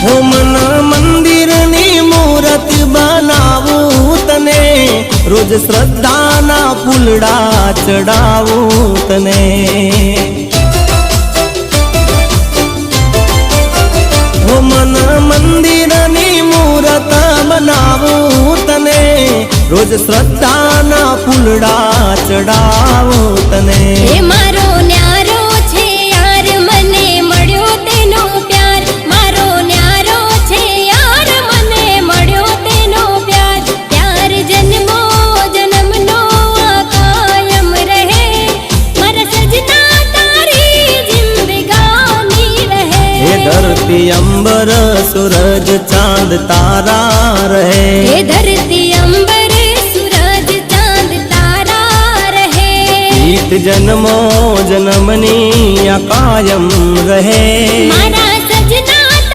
हो मन मंदिर नी मूर्ति बनावूं तने रोज श्रद्धा ना फूलड़ा चढ़ावूं तने हो मन मंदिर नी मूर्त बनावूं तने रोज श्रद्धा ना फूलड़ा चढ़ावूं तने हे मारो न्यारो छे यार मने मळ्यो तेनो प्यार मारो न्यारो छे यार मने मळ्यो तेनो प्यार प्यार जन्मो जन्मनो कायम रहे मारा सजना तारी जिंदगानी रहे हे धरती अंबर सूरज चांद तारा रहे हे धरती अंबर सूरज चांद तारा रहे गीत जन्मो जन्मनी कायम रहे।